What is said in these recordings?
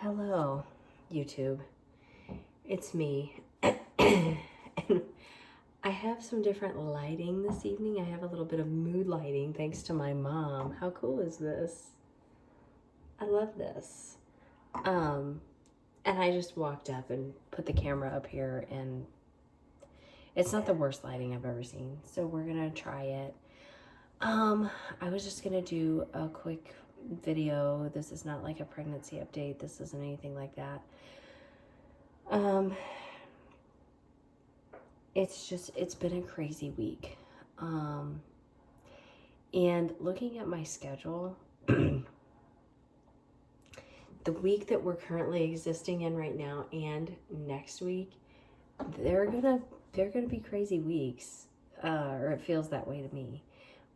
Hello, YouTube. It's me. And I have some different lighting this evening. I have a little bit of mood lighting thanks to my mom. How cool is this? I love this. And I just walked up and put the camera up here, and it's not the worst lighting I've ever seen. So we're gonna try it. I was just gonna do a quick video. This is not like a pregnancy update. This isn't anything like that. It's been a crazy week. And looking at my schedule, the week that we're currently existing in right now and next week, they're gonna be crazy weeks, or it feels that way to me,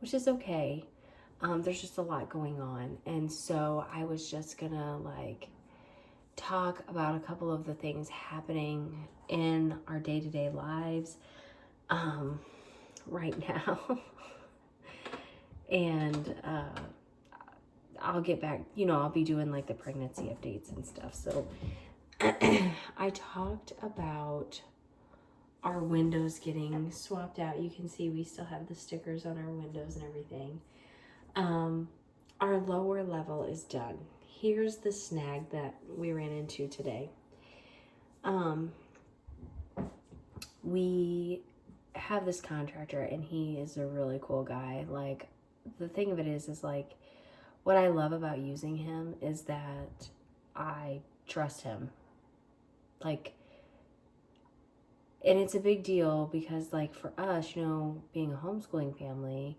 which is okay. There's just a lot going on, and so I was just gonna talk about a couple of the things happening in our day-to-day lives right now. And I'll get back, I'll be doing like the pregnancy updates and stuff. So I talked about our windows getting swapped out. You can see we still have the stickers on our windows and everything. Our lower level is done. Here's the snag that we ran into today. We have this contractor, and he is a really cool guy. Like, the thing of it is like, what I love about using him is that I trust him. Like, and it's a big deal because, like, for us, being a homeschooling family,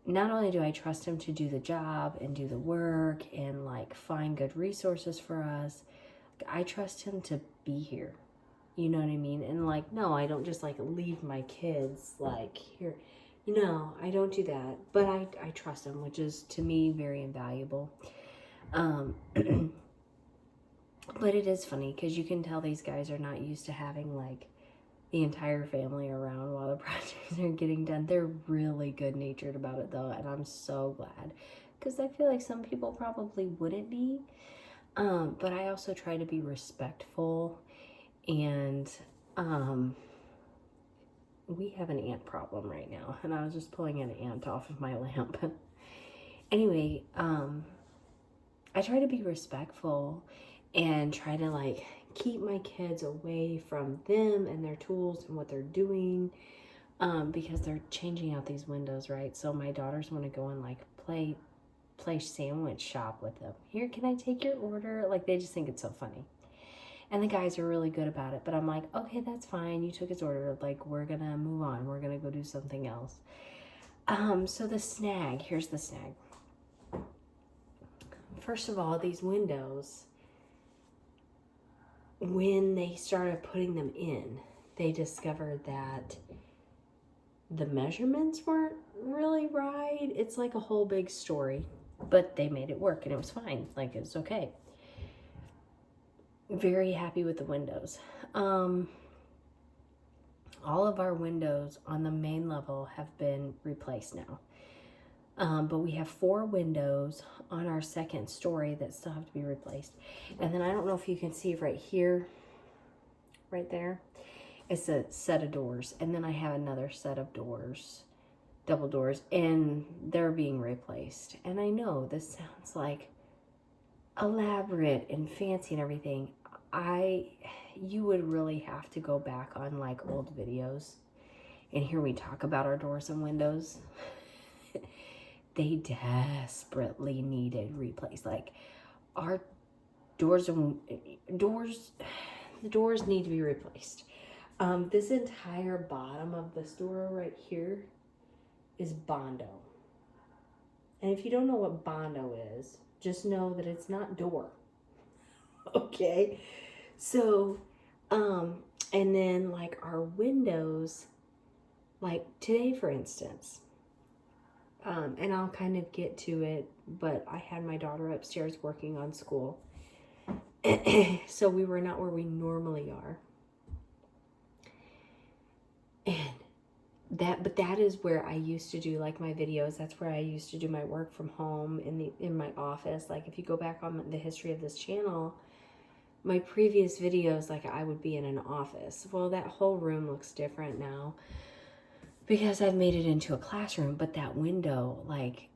not only do I trust him to do the job and do the work and like find good resources for us, I trust him to be here. You know what I mean? And like, no, I don't just like leave my kids like here. I don't do that. But I trust him, which is to me very invaluable. But it is funny because you can tell these guys are not used to having like the entire family around while the projects are getting done. They're really good natured about it though, and I'm so glad because I feel like some people probably wouldn't be. But I also try to be respectful, and we have an ant problem right now, and I was just pulling an ant off of my lamp. Anyway, I try to be respectful and try to like keep my kids away from them and their tools and what they're doing, because they're changing out these windows, right? So my daughters want to go and like play sandwich shop with them. Here, can I take your order? Like, they just think it's so funny. And the guys are really good about it, but I'm like, okay, that's fine. You took his order. Like, we're gonna move on. We're gonna go do something else. So the snag, here's the snag. First of all, these windows, when they started putting them in, they discovered that the measurements weren't really right. It's like a whole big story, but they made it work and it was fine. Like, it's okay. Very happy with the windows. All of our windows on the main level have been replaced now. But we have 4 windows on our second story that still have to be replaced. And then I don't know if you can see right here, right there, it's a set of doors. And then I have another set of doors, double doors, and they're being replaced. And I know this sounds like elaborate and fancy and everything. You would really have to go back on like old videos and hear me talk about our doors and windows. They desperately needed replaced. Like, our the doors need to be replaced. This entire bottom of this door right here is Bondo. And if you don't know what Bondo is, just know that it's not door. Okay? So, and then like our windows, like today, for instance, and I'll kind of get to it, but I had my daughter upstairs working on school. So we were not where we normally are. And but that is where I used to do like my videos. That's where I used to do my work from home in my office. Like if you go back on the history of this channel, my previous videos, like I would be in an office. Well, that whole room looks different now because I've made it into a classroom, but that window, like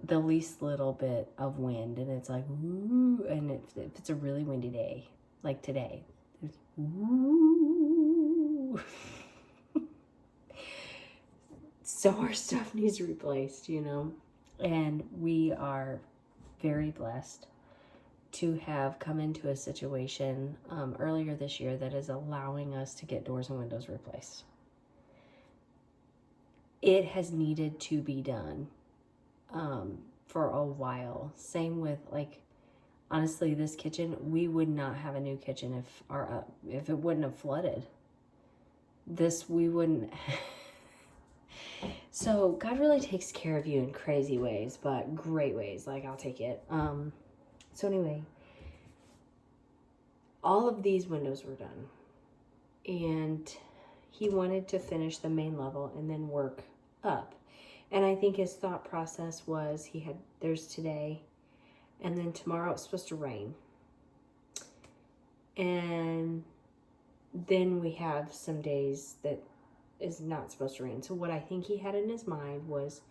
the least little bit of wind, and it's like, ooh, and if it's a really windy day, like today, it's ooh. So our stuff needs replaced, you know, and we are very blessed to have come into a situation earlier this year that is allowing us to get doors and windows replaced. It has needed to be done for a while. Same with, like, honestly, this kitchen, we would not have a new kitchen if it wouldn't have flooded. We wouldn't. So God really takes care of you in crazy ways, but great ways. Like, I'll take it. So anyway, all of these windows were done, and he wanted to finish the main level and then work up. And I think his thought process was there's today, and then tomorrow it's supposed to rain. And then we have some days that is not supposed to rain. So what I think he had in his mind was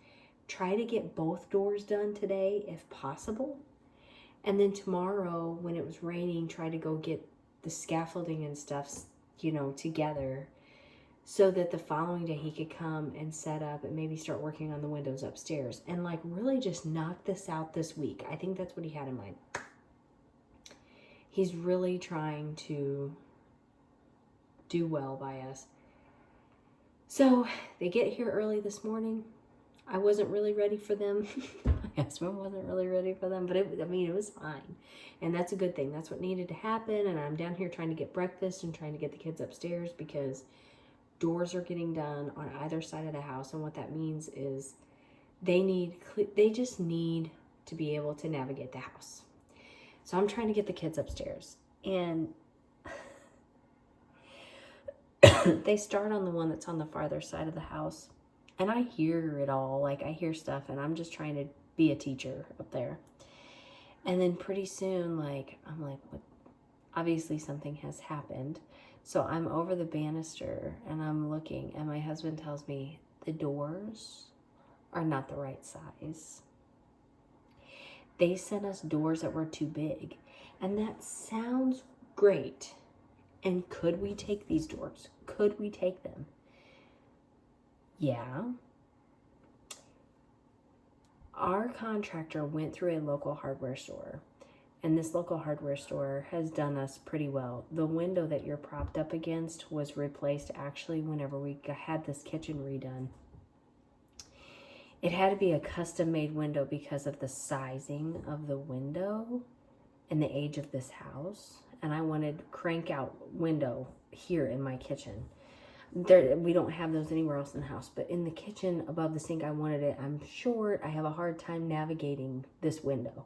try to get both doors done today if possible. And then tomorrow when it was raining, try to go get the scaffolding and stuff, you know, together, so that the following day he could come and set up and maybe start working on the windows upstairs and like really just knock this out this week. I think that's what he had in mind. He's really trying to do well by us. So they get here early this morning. I wasn't really ready for them. My husband wasn't really ready for them, but it was fine. And that's a good thing. That's what needed to happen. And I'm down here trying to get breakfast and trying to get the kids upstairs because doors are getting done on either side of the house. And what that means is they just need to be able to navigate the house. So I'm trying to get the kids upstairs. And they start on the one that's on the farther side of the house. And I hear it all. Like, I hear stuff, and I'm just trying to be a teacher up there. And then pretty soon, like, I'm like, what? Obviously something has happened. So I'm over the banister, and I'm looking, and my husband tells me the doors are not the right size. They sent us doors that were too big. And that sounds great. And could we take these doors? Could we take them? Yeah. Our contractor went through a local hardware store, and this local hardware store has done us pretty well. The window that you're propped up against was replaced actually whenever we had this kitchen redone. It had to be a custom-made window because of the sizing of the window and the age of this house. And I wanted crank-out window here in my kitchen. We don't have those anywhere else in the house, but in the kitchen above the sink, I wanted it. I'm short. I have a hard time navigating this window.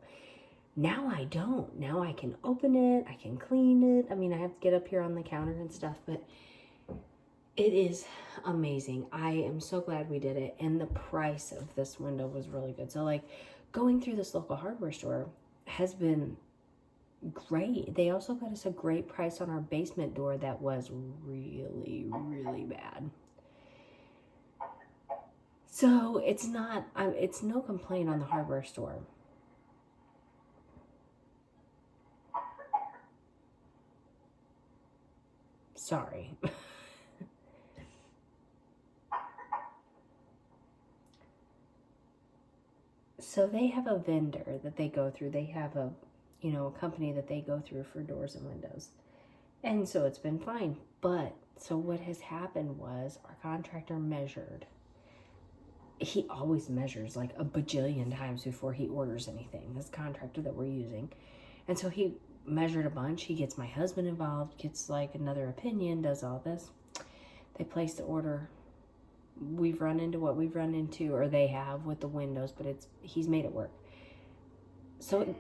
Now I don't. Now I can open it. I can clean it. I mean, I have to get up here on the counter and stuff, but it is amazing. I am so glad we did it. And the price of this window was really good. So like going through this local hardware store has been great. They also got us a great price on our basement door that was really, really bad. So it's no complaint on the hardware store. Sorry. So they have a vendor that they go through. They have a company that they go through for doors and windows. And so it's been fine. But so what has happened was our contractor measured. He always measures like a bajillion times before he orders anything, this contractor that we're using. And so he measured a bunch. He gets my husband involved, gets like another opinion, does all this. They place the order. We've run into what we've run into, or they have, with the windows, but he's made it work. So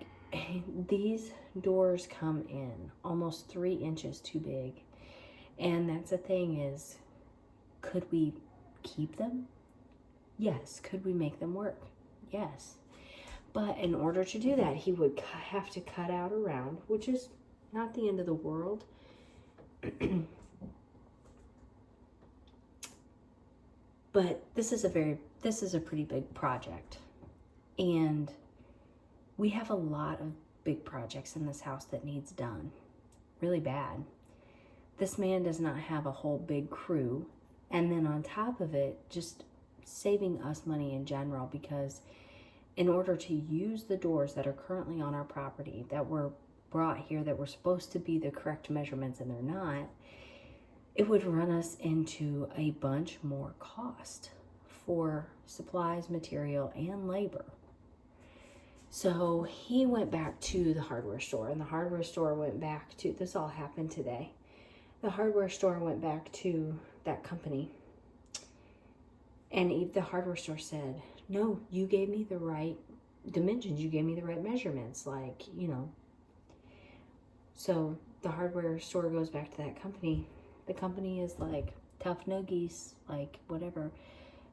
these doors come in almost 3 inches too big. And that's the thing is, could we keep them? Yes. Could we make them work? Yes. But in order to do that, he would have to cut out a round, which is not the end of the world. But this is a pretty big project. And we have a lot of big projects in this house that needs done really bad. This man does not have a whole big crew. And then on top of it, just saving us money in general, because in order to use the doors that are currently on our property that were brought here that were supposed to be the correct measurements and they're not, it would run us into a bunch more cost for supplies, material, and labor. So he went back to the hardware store, and the hardware store went back to, this all happened today. The hardware store went back to that company, and the hardware store said, no, you gave me the right dimensions, you gave me the right measurements, like, you know. So the hardware store goes back to that company. The company is like, tough noogies, like whatever.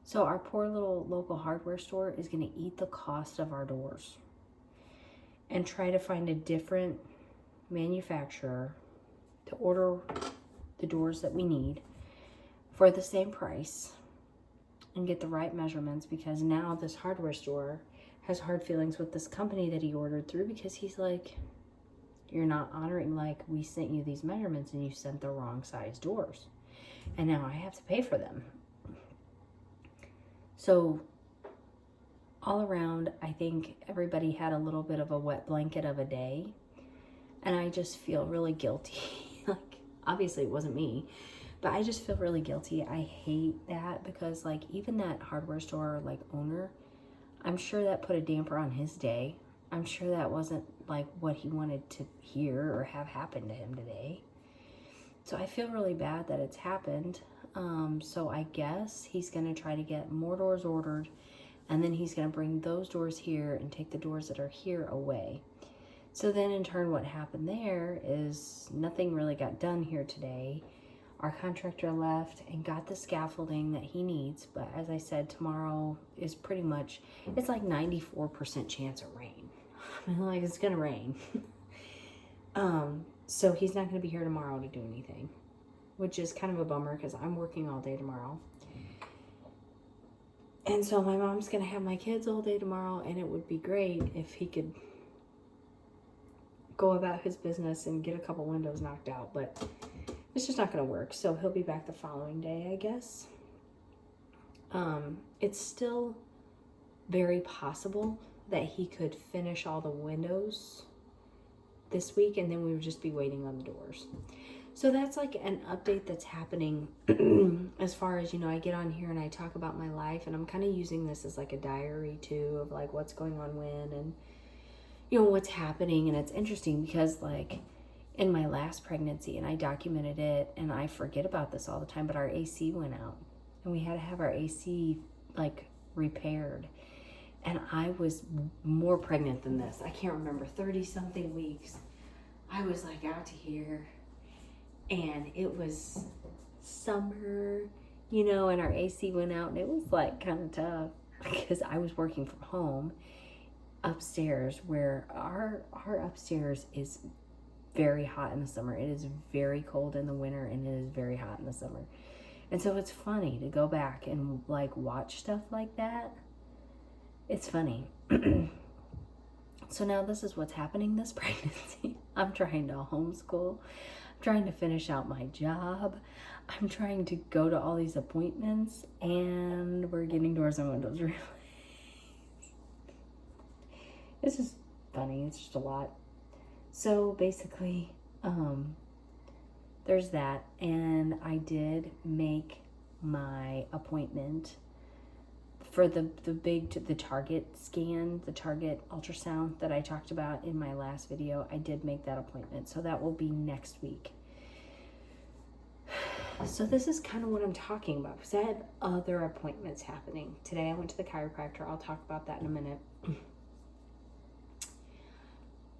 So our poor little local hardware store is going to eat the cost of our doors and try to find a different manufacturer to order the doors that we need for the same price and get the right measurements, because now this hardware store has hard feelings with this company that he ordered through, because he's like, you're not honoring, like, we sent you these measurements and you sent the wrong size doors, and now I have to pay for them. So all around, I think everybody had a little bit of a wet blanket of a day, and I just feel really guilty. Like, obviously it wasn't me, but I just feel really guilty. I hate that, because like, even that hardware store like owner, I'm sure that put a damper on his day. I'm sure that wasn't like what he wanted to hear or have happen to him today. So I feel really bad that it's happened. So I guess he's going to try to get more doors ordered, and then he's going to bring those doors here and take the doors that are here away. So then in turn, what happened there is nothing really got done here today. Our contractor left and got the scaffolding that he needs. But as I said, tomorrow is pretty much, it's like 94% chance of rain. I mean, like, it's going to rain. So he's not going to be here tomorrow to do anything, which is kind of a bummer, because I'm working all day tomorrow. And so my mom's going to have my kids all day tomorrow, and it would be great if he could go about his business and get a couple windows knocked out, but it's just not going to work. So he'll be back the following day, I guess. It's still very possible that he could finish all the windows this week, and then we would just be waiting on the doors. So that's like an update that's happening. As far as, you know, I get on here and I talk about my life, and I'm kind of using this as like a diary too, of like what's going on when, and you know, what's happening. And it's interesting because like in my last pregnancy, and I documented it, and I forget about this all the time, but our AC went out and we had to have our AC like repaired. And I was more pregnant than this. I can't remember, 30 something weeks. I was like out to here, and it was summer, you know, and our AC went out, and it was like kind of tough because I was working from home upstairs, where our upstairs is very hot in the summer. It is very cold in the winter, and it is very hot in the summer. And so it's funny to go back and like watch stuff like that. It's funny. So now this is what's happening this pregnancy. I'm trying to homeschool. I'm trying to finish out my job. I'm trying to go to all these appointments, and we're getting doors and windows replaced. It's just funny. It's just a lot. So basically, there's that. And I did make my appointment for the Target scan, the Target ultrasound that I talked about in my last video. I did make that appointment. So that will be next week. So this is kind of what I'm talking about, because I had other appointments happening. Today I went to the chiropractor. I'll talk about that in a minute.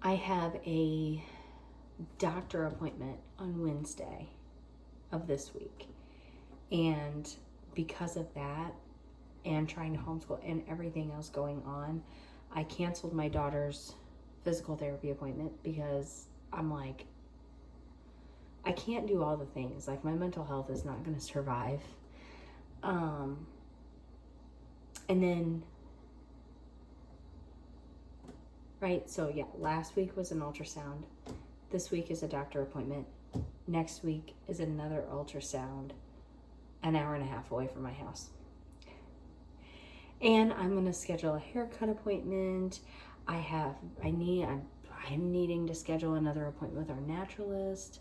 I have a doctor appointment on Wednesday of this week. And because of that and trying to homeschool and everything else going on, I canceled my daughter's physical therapy appointment because I'm like, I can't do all the things. Like, my mental health is not going to survive. And then, right, so yeah, last week was an ultrasound. This week is a doctor appointment. Next week is another ultrasound an hour and a half away from my house. And I'm going to schedule a haircut appointment. I'm needing to schedule another appointment with our naturalist.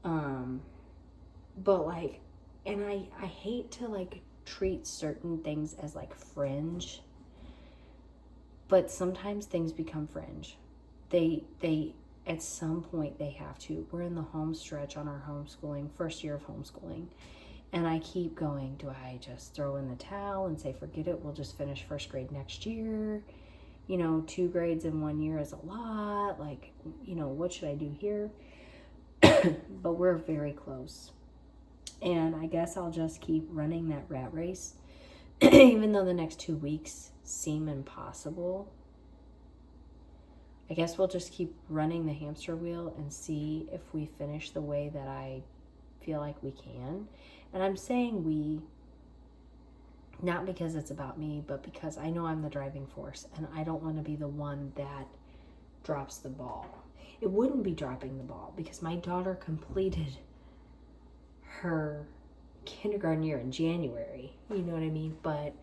But like, and I hate to like treat certain things as like fringe, but sometimes things become fringe. They at some point they have to. We're in the home stretch on our homeschooling, first year of homeschooling. And I keep going, do I just throw in the towel and say, forget it, we'll just finish first grade next year? 2 grades in 1 year is a lot. Like, what should I do here? But we're very close. And I guess I'll just keep running that rat race. Even though the next 2 weeks seem impossible, I guess we'll just keep running the hamster wheel and see if we finish the way that I feel like we can. And I'm saying we, not because it's about me, but because I know I'm the driving force and I don't want to be the one that drops the ball. It wouldn't be dropping the ball because my daughter completed her kindergarten year in January. You know what I mean? But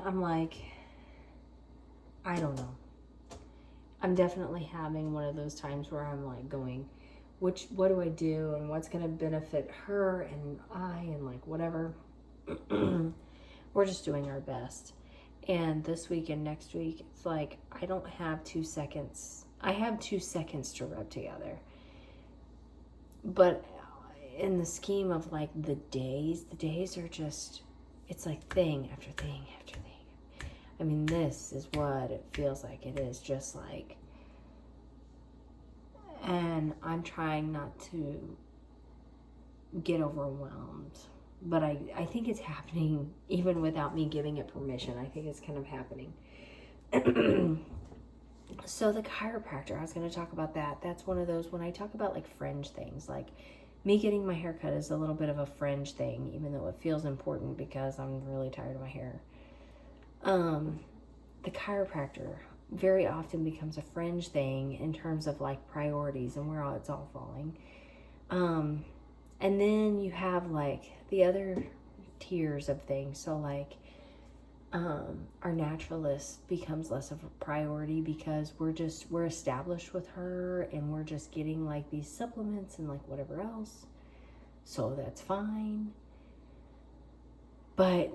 I'm like, I don't know. I'm definitely having one of those times where I'm like going, what do I do and what's going to benefit her and I and like whatever. We're just doing our best. And this week and next week, it's like I don't have 2 seconds. I have 2 seconds to rub together. But in the scheme of like the days are just, it's like thing after thing after thing. I mean, this is what it feels like. It is just like, and I'm trying not to get overwhelmed. But I think it's happening even without me giving it permission. I think it's kind of happening. So the chiropractor, I was going to talk about that. That's one of those, when I talk about like fringe things, like me getting my hair cut is a little bit of a fringe thing, even though it feels important because I'm really tired of my hair. The chiropractor very often becomes a fringe thing in terms of like priorities and where it's all falling. And then you have like the other tiers of things. So like our naturalist becomes less of a priority because we're established with her and we're just getting like these supplements and like whatever else. So that's fine. But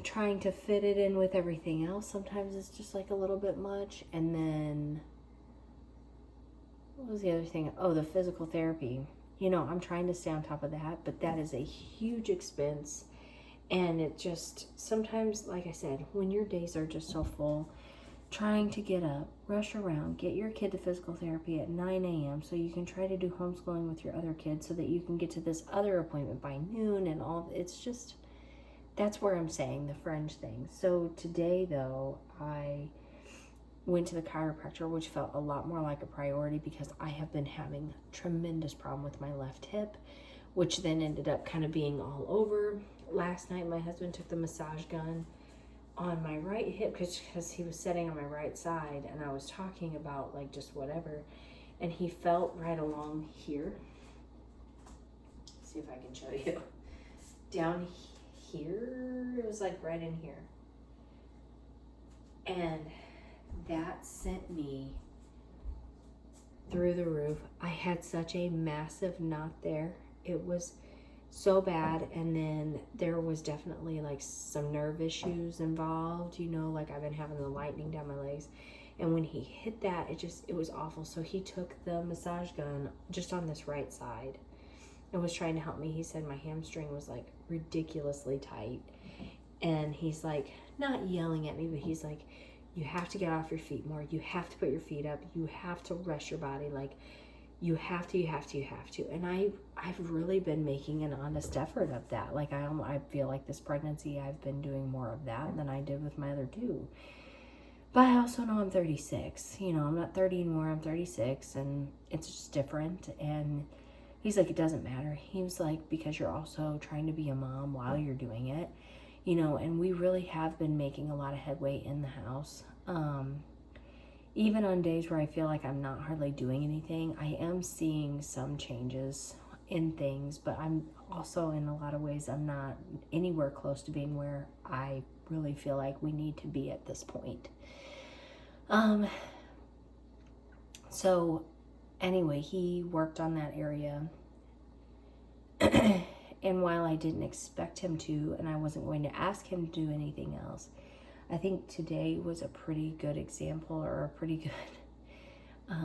trying to fit it in with everything else, sometimes it's just like a little bit much. And then, what was the other thing? Oh, the physical therapy. I'm trying to stay on top of that, but that is a huge expense. And it just, sometimes, like I said, when your days are just so full, trying to get up, rush around, get your kid to physical therapy at 9 a.m. so you can try to do homeschooling with your other kids so that you can get to this other appointment by noon and all, it's just, that's where I'm saying the fringe thing. So today, though, I went to the chiropractor, which felt a lot more like a priority because I have been having a tremendous problem with my left hip, which then ended up kind of being all over. Last night, my husband took the massage gun on my right hip because he was sitting on my right side, and I was talking about like just whatever, and he felt right along here. Let's see if I can show you. Down here, it was like right in here. And that sent me through the roof. I had such a massive knot there. It was so bad. And then there was definitely like some nerve issues involved, like I've been having the lightning down my legs. And when he hit that, it was awful. So he took the massage gun just on this right side and was trying to help me. He said my hamstring was like ridiculously tight. And he's like, not yelling at me, but he's like, you have to get off your feet more. You have to put your feet up. You have to rest your body. Like, you have to. And I've really been making an honest effort of that. Like I feel like this pregnancy, I've been doing more of that than I did with my other two. But I also know I'm 36. You know, I'm not 30 anymore. I'm 36, and it's just different. And he's like, it doesn't matter. He was like, because you're also trying to be a mom while you're doing it. You know, and we really have been making a lot of headway in the house. Even on days where I feel like I'm not hardly doing anything, I am seeing some changes in things, but I'm also, in a lot of ways, I'm not anywhere close to being where I really feel like we need to be at this point. So anyway, he worked on that area. And while I didn't expect him to, and I wasn't going to ask him to do anything else, I think today was a pretty good example, or a pretty good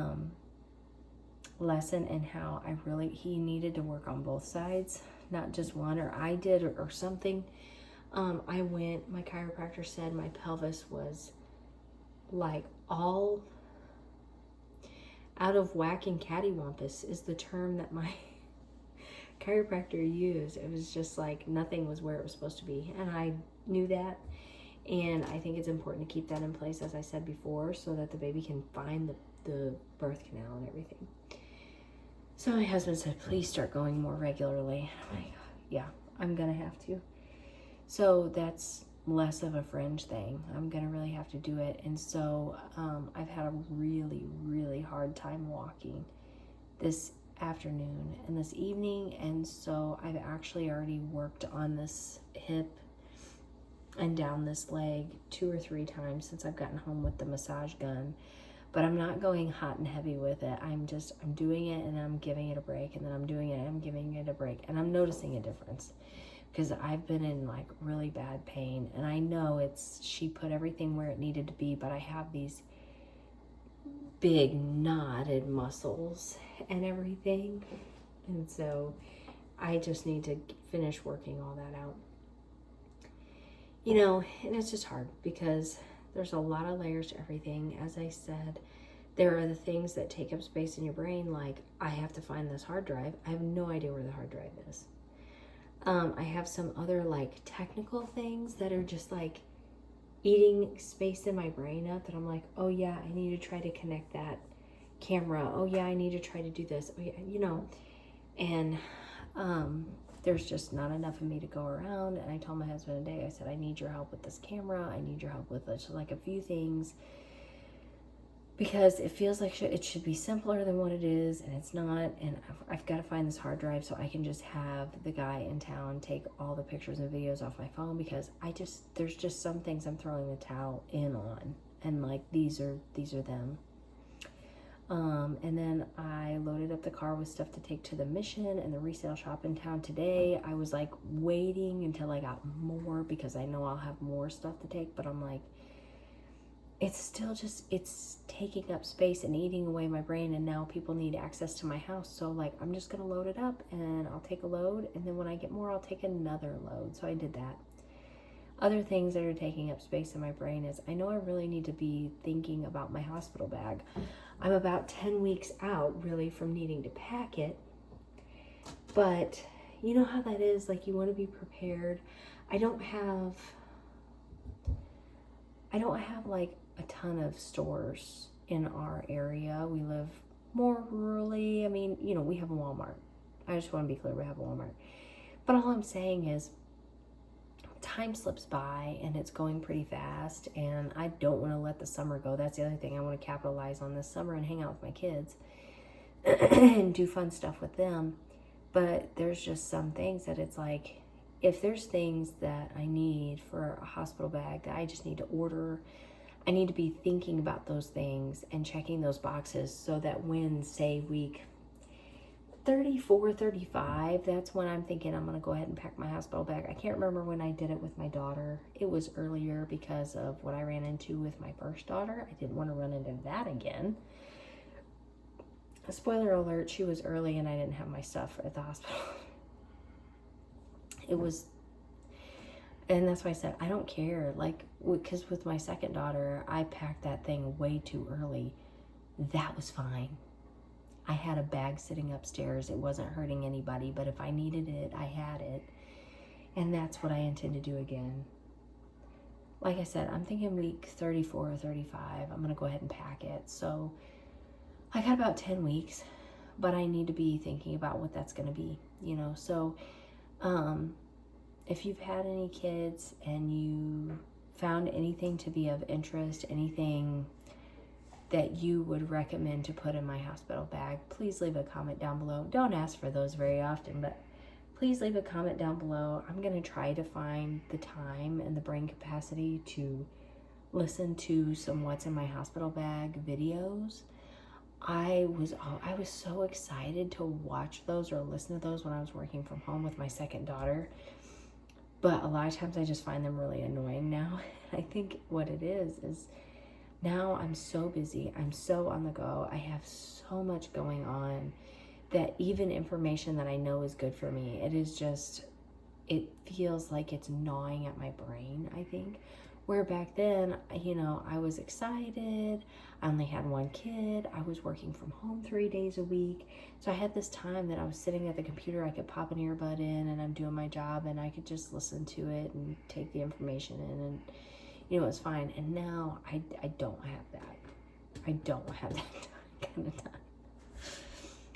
lesson in how he needed to work on both sides, not just one, or I did, or something. My chiropractor said my pelvis was like all out of whack and cattywampus is the term that my chiropractor used. It was just like nothing was where it was supposed to be, and I knew that. And I think it's important to keep that in place, as I said before, so that the baby can find the birth canal and everything. So my husband said, please start going more regularly. I'm like, yeah, I'm going to have to. So that's less of a fringe thing. I'm going to really have to do it. And so I've had a really, really hard time walking this afternoon and this evening. And so I've actually already worked on this hip and down this leg 2 or 3 times since I've gotten home with the massage gun. But I'm not going hot and heavy with it. I'm doing it and I'm giving it a break, and then I'm doing it and I'm giving it a break. And I'm noticing a difference because I've been in like really bad pain, and I know she put everything where it needed to be, but I have these big knotted muscles and everything. And so I just need to finish working all that out. You know, and it's just hard because there's a lot of layers to everything. As I said, there are the things that take up space in your brain, like I have to find this hard drive. I have no idea where the hard drive is. I have some other like technical things that are just like eating space in my brain up, that I'm like, oh yeah, I need to try to connect that camera. Oh yeah, I need to try to do this. Oh yeah, you know, and there's just not enough of me to go around. And I told my husband today, I said, I need your help with this camera. I need your help with just like a few things, because it feels like it should be simpler than what it is, and it's not. And I've got to find this hard drive so I can just have the guy in town take all the pictures and videos off my phone, because there's just some things I'm throwing the towel in on, and like these are them. And then I loaded up the car with stuff to take to the Mission and the resale shop in town today. I was like waiting until I got more, because I know I'll have more stuff to take, but I'm like, it's still just, it's taking up space and eating away my brain, and now people need access to my house. So like, I'm just going to load it up, and I'll take a load, and then when I get more, I'll take another load. So I did that. Other things that are taking up space in my brain is, I know I really need to be thinking about my hospital bag. I'm about 10 weeks out really from needing to pack it, but you know how that is, like you want to be prepared. I don't have like a ton of stores in our area. We live more rurally. I mean, you know, we have a Walmart. I just want to be clear, we have a Walmart. But all I'm saying is, time slips by and it's going pretty fast, and I don't want to let the summer go. That's the other thing. I want to capitalize on this summer and hang out with my kids and do fun stuff with them. But there's just some things that it's like, if there's things that I need for a hospital bag that I just need to order, I need to be thinking about those things and checking those boxes, so that when, say, week 34, 35, that's when I'm thinking I'm going to go ahead and pack my hospital bag. I can't remember when I did it with my daughter. It was earlier because of what I ran into with my first daughter. I didn't want to run into that again. Spoiler alert, she was early and I didn't have my stuff at the hospital. And that's why I said, I don't care. Like, because with my second daughter, I packed that thing way too early. That was fine. I had a bag sitting upstairs. It wasn't hurting anybody, but if I needed it, I had it. And that's what I intend to do again. Like I said, I'm thinking week 34 or 35. I'm going to go ahead and pack it. So I got about 10 weeks, but I need to be thinking about what that's going to be, you know. So if you've had any kids and you found anything to be of interest, anything that you would recommend to put in my hospital bag, please leave a comment down below. Don't ask for those very often, but please leave a comment down below. I'm going to try to find the time and the brain capacity to listen to some what's in my hospital bag videos. I was so excited to watch those or listen to those when I was working from home with my second daughter. But a lot of times I just find them really annoying now. I think what it is now I'm so busy. I'm so on the go. I have so much going on that even information that I know is good for me, it feels like it's gnawing at my brain, I think. Where back then, you know, I was excited. I only had one kid. I was working from home 3 days a week. So I had this time that I was sitting at the computer. I could pop an earbud in and I'm doing my job and I could just listen to it and take the information in, and, you know, it was fine. And now I don't have that. I don't have that kind of time.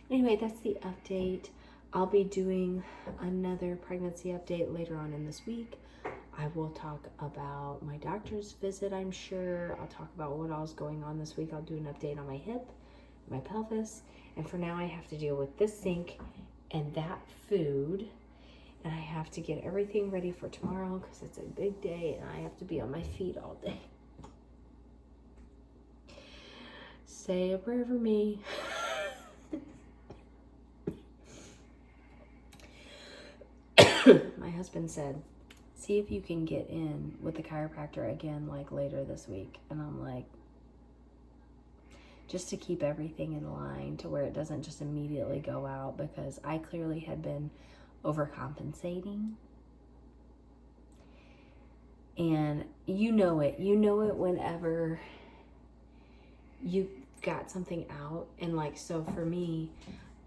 Anyway, that's the update. I'll be doing another pregnancy update later on in this week. I will talk about my doctor's visit, I'm sure. I'll talk about what all's going on this week. I'll do an update on my hip, my pelvis. And for now, I have to deal with this sink and that food. And I have to get everything ready for tomorrow because it's a big day and I have to be on my feet all day. Say a prayer for me. My husband said, see if you can get in with the chiropractor again, like later this week. And I'm like, just to keep everything in line to where it doesn't just immediately go out, because I clearly had been overcompensating. And you know it whenever you got something out. And like, so for me,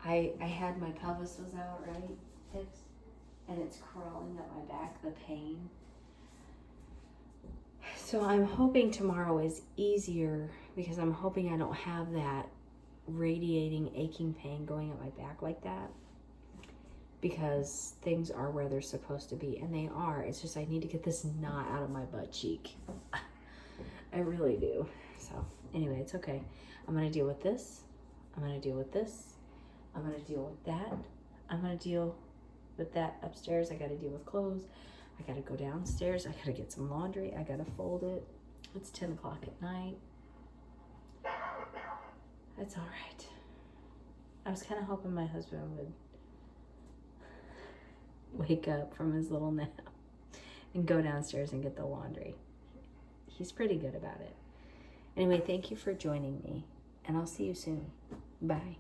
I had my pelvis was out, right? Hips. And it's crawling up my back, the pain. So I'm hoping tomorrow is easier because I'm hoping I don't have that radiating aching pain going up my back like that, because things are where they're supposed to be, and they are. It's just I need to get this knot out of my butt cheek. I really do. So anyway, it's okay. I'm going to deal with this. I'm going to deal with this. I'm going to deal with that. I'm going to deal with that upstairs. I got to deal with clothes. I got to go downstairs. I got to get some laundry. I got to fold it. It's 10 o'clock at night. That's all right. I was kind of hoping my husband would wake up from his little nap and go downstairs and get the laundry. He's pretty good about it. Anyway, thank you for joining me, and I'll see you soon. Bye.